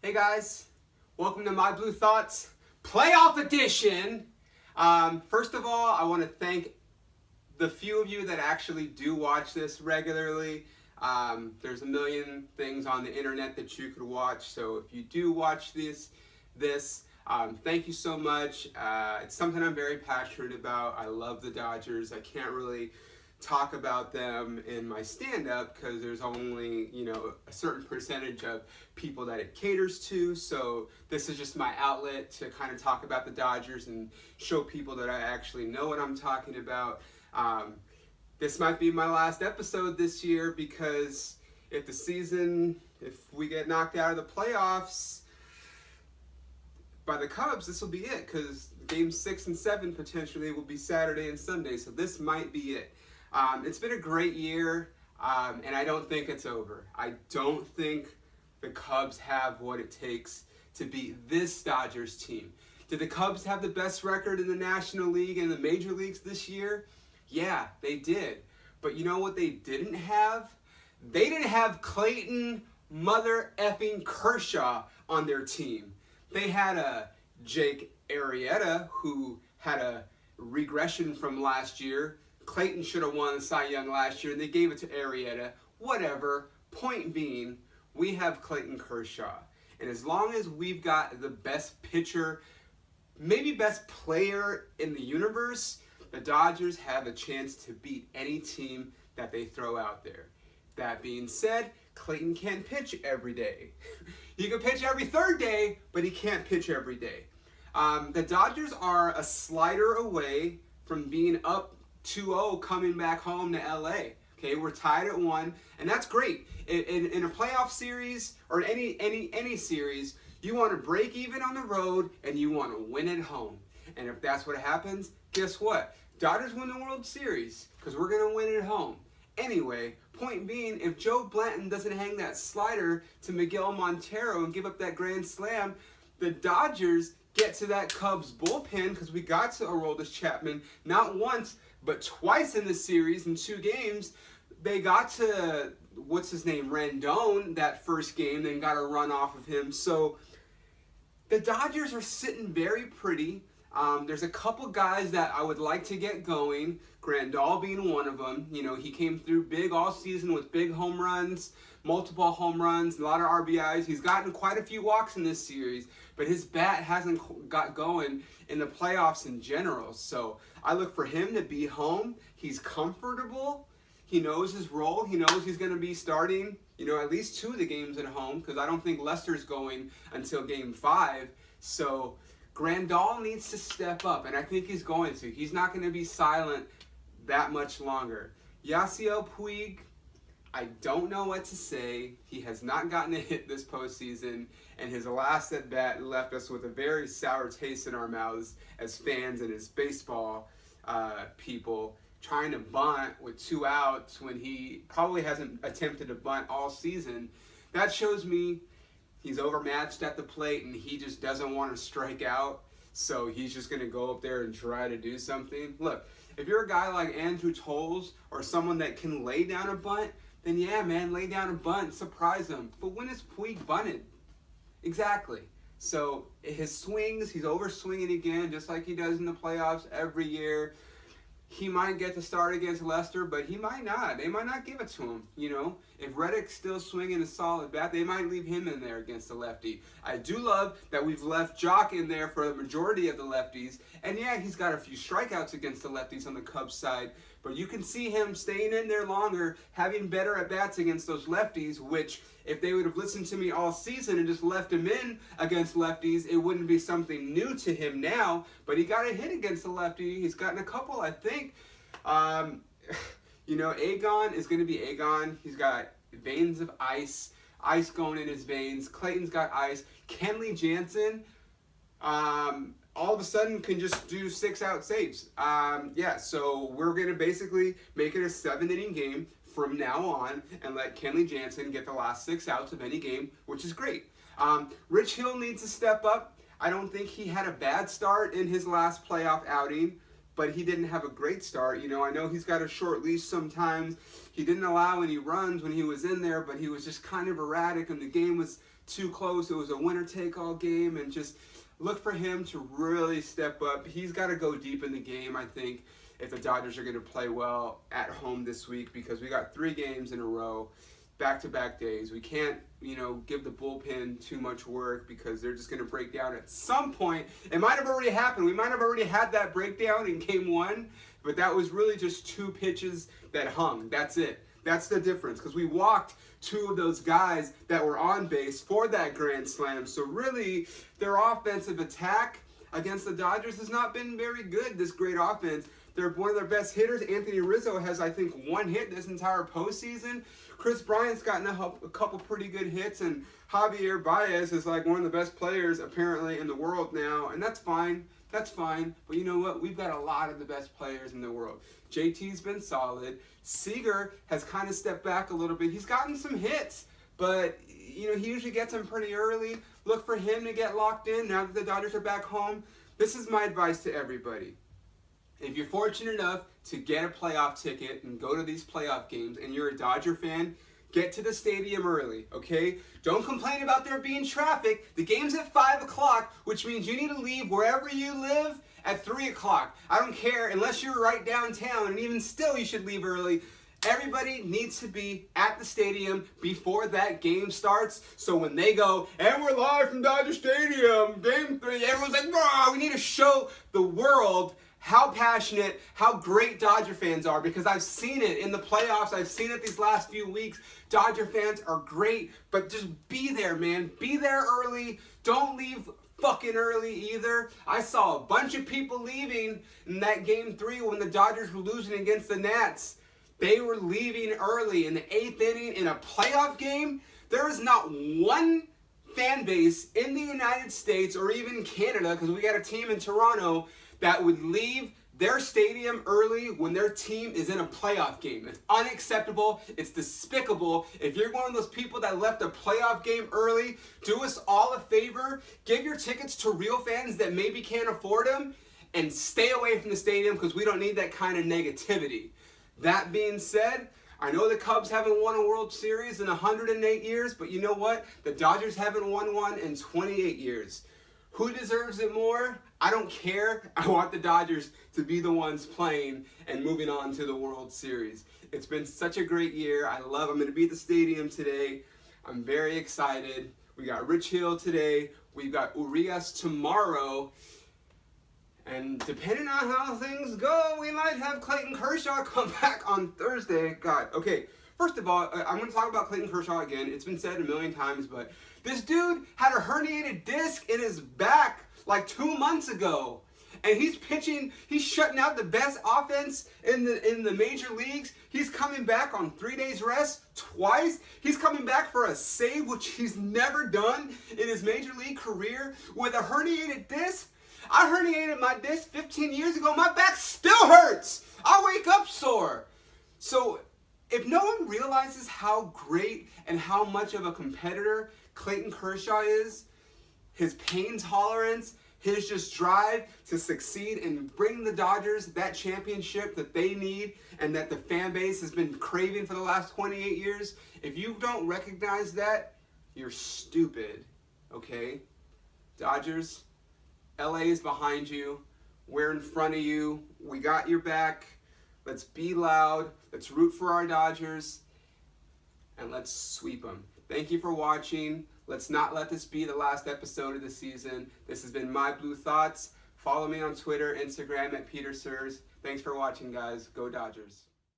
Hey guys, welcome to My Blue Thoughts Playoff Edition. First of all, I want to thank the few of you that actually do watch this regularly. There's a million things on the internet that you could watch, so if you do watch this, thank you so much. It's something I'm very passionate about. I love the Dodgers. I can't really talk about them in my stand-up because there's only, a certain percentage of people that it caters to. So this is just my outlet to kind of talk about the Dodgers and show people that I actually know what I'm talking about. This might be my last episode this year because if we get knocked out of the playoffs by the Cubs, this will be it, because games 6 and 7 potentially will be Saturday and Sunday. So this might be it. It's been a great year, and I don't think it's over. I don't think the Cubs have what it takes to beat this Dodgers team. Did the Cubs have the best record in the National League and the Major Leagues this year? Yeah, they did. But you know what they didn't have? They didn't have Clayton mother effing Kershaw on their team. They had a Jake Arrieta who had a regression from last year. Clayton should have won the Cy Young last year, and they gave it to Arrieta. Whatever. Point being, we have Clayton Kershaw. And as long as we've got the best pitcher, maybe best player in the universe, the Dodgers have a chance to beat any team that they throw out there. That being said, Clayton can't pitch every day. He can pitch every third day, but he can't pitch every day. The Dodgers are a slider away from being up 2-0 coming back home to LA. Okay, we're tied at 1, and that's great. In a playoff series or any series, you want to break even on the road and you want to win at home. And if that's what happens, guess what? Dodgers win the World Series because we're going to win at home. Anyway, point being, if Joe Blanton doesn't hang that slider to Miguel Montero and give up that grand slam, the Dodgers get to that Cubs bullpen, because we got to Aroldis Chapman not once but twice in the series in 2 games. They got to, Rendon that first game, then got a run off of him. So the Dodgers are sitting very pretty. There's a couple guys that I would like to get going, Grandal being one of them. He came through big all season with big home runs, multiple home runs, a lot of RBIs. He's gotten quite a few walks in this series, but his bat hasn't got going in the playoffs in general. So I look for him to be home. He's comfortable. He knows his role. He knows he's going to be starting, at least 2 of the games at home, because I don't think Lester's going until game 5. So Grandal needs to step up, and I think he's going to. He's not going to be silent that much longer. Yasiel Puig, I don't know what to say. He has not gotten a hit this postseason, and his last at-bat left us with a very sour taste in our mouths as fans and as baseball people, trying to bunt with 2 outs when he probably hasn't attempted to bunt all season. That shows me he's overmatched at the plate and he just doesn't want to strike out, so he's just going to go up there and try to do something. Look, if you're a guy like Andrew Toles or someone that can lay down a bunt, then yeah, man, lay down a bunt, surprise him. But when is Puig bunted? Exactly. So his swings, he's over-swinging again, just like he does in the playoffs every year. He might get to start against Lester, but he might not. They might not give it to him, If Reddick's still swinging a solid bat, they might leave him in there against the lefty. I do love that we've left Jock in there for the majority of the lefties. And yeah, he's got a few strikeouts against the lefties on the Cubs side. But you can see him staying in there longer, having better at-bats against those lefties, which if they would have listened to me all season and just left him in against lefties, it wouldn't be something new to him now. But he got a hit against the lefty. He's gotten a couple, I think. Aegon is going to be Aegon. He's got veins of ice going in his veins. Clayton's got ice. Kenley Jansen, all of a sudden can just do 6-out saves. So we're going to basically make it a 7-inning game from now on and let Kenley Jansen get the last 6 outs of any game, which is great. Rich Hill needs to step up. I don't think he had a bad start in his last playoff outing, but he didn't have a great start. You know, I know he's got a short leash sometimes. He didn't allow any runs when he was in there, but he was just kind of erratic, and the game was too close. It was a winner-take-all game, and just look for him to really step up. He's got to go deep in the game, I think, if the Dodgers are going to play well at home this week, because we got 3 games in a row, back-to-back days. We can't, you know, give the bullpen too much work because they're just going to break down at some point. It might have already happened. We might have already had that breakdown in game 1, but that was really just 2 pitches that hung. That's it. That's the difference, because we walked 2 of those guys that were on base for that grand slam. So really, their offensive attack against the Dodgers has not been very good, this great offense. They're one of their best hitters. Anthony Rizzo has, I think, 1 hit this entire postseason. Chris Bryant's gotten a couple pretty good hits, and Javier Baez is like one of the best players apparently in the world now, and that's fine. That's fine. But you know what? We've got a lot of the best players in the world. JT's been solid. Seager has kind of stepped back a little bit. He's gotten some hits, but you know, he usually gets them pretty early. Look for him to get locked in now that the Dodgers are back home. This is my advice to everybody. If you're fortunate enough to get a playoff ticket and go to these playoff games and you're a Dodger fan, get to the stadium early, okay? Don't complain about there being traffic. The game's at 5 o'clock, which means you need to leave wherever you live at 3 o'clock. I don't care, unless you're right downtown, and even still you should leave early. Everybody needs to be at the stadium before that game starts, so when they go, and we're live from Dodger Stadium, game 3, everyone's like, "Wow!" We need to show the world how passionate, how great Dodger fans are, because I've seen it in the playoffs. I've seen it these last few weeks. Dodger fans are great, but just be there, man. Be there early. Don't leave fucking early either. I saw a bunch of people leaving in that game 3 when the Dodgers were losing against the Nats. They were leaving early in the 8th inning in a playoff game. There is not one fan base in the United States or even Canada, because we got a team in Toronto, that would leave their stadium early when their team is in a playoff game. It's unacceptable. It's despicable. If you're one of those people that left a playoff game early, do us all a favor. Give your tickets to real fans that maybe can't afford them, and stay away from the stadium, because we don't need that kind of negativity. That being said, I know the Cubs haven't won a World Series in 108 years, but you know what? The Dodgers haven't won one in 28 years. Who deserves it more? I don't care. I want the Dodgers to be the ones playing and moving on to the World Series. It's been such a great year. I'm going to be at the stadium today. I'm very excited. We got Rich Hill today. We've got Urias tomorrow. And depending on how things go, we might have Clayton Kershaw come back on Thursday. God, okay. First of all, I'm going to talk about Clayton Kershaw again. It's been said a million times, but this dude had a herniated disc in his back like 2 months ago. And he's pitching, he's shutting out the best offense in the major leagues. He's coming back on 3 days rest twice. He's coming back for a save, which he's never done in his major league career, with a herniated disc. I herniated my disc 15 years ago. My back still hurts. I wake up sore. So if no one realizes how great and how much of a competitor Clayton Kershaw is, his pain tolerance, his just drive to succeed and bring the Dodgers that championship that they need and that the fan base has been craving for the last 28 years, if you don't recognize that, you're stupid, okay? Dodgers, LA is behind you. We're in front of you. We got your back. Let's be loud. Let's root for our Dodgers. And let's sweep them. Thank you for watching. Let's not let this be the last episode of the season. This has been My Blue Thoughts. Follow me on Twitter, Instagram at Peter Sers. Thanks for watching, guys. Go Dodgers.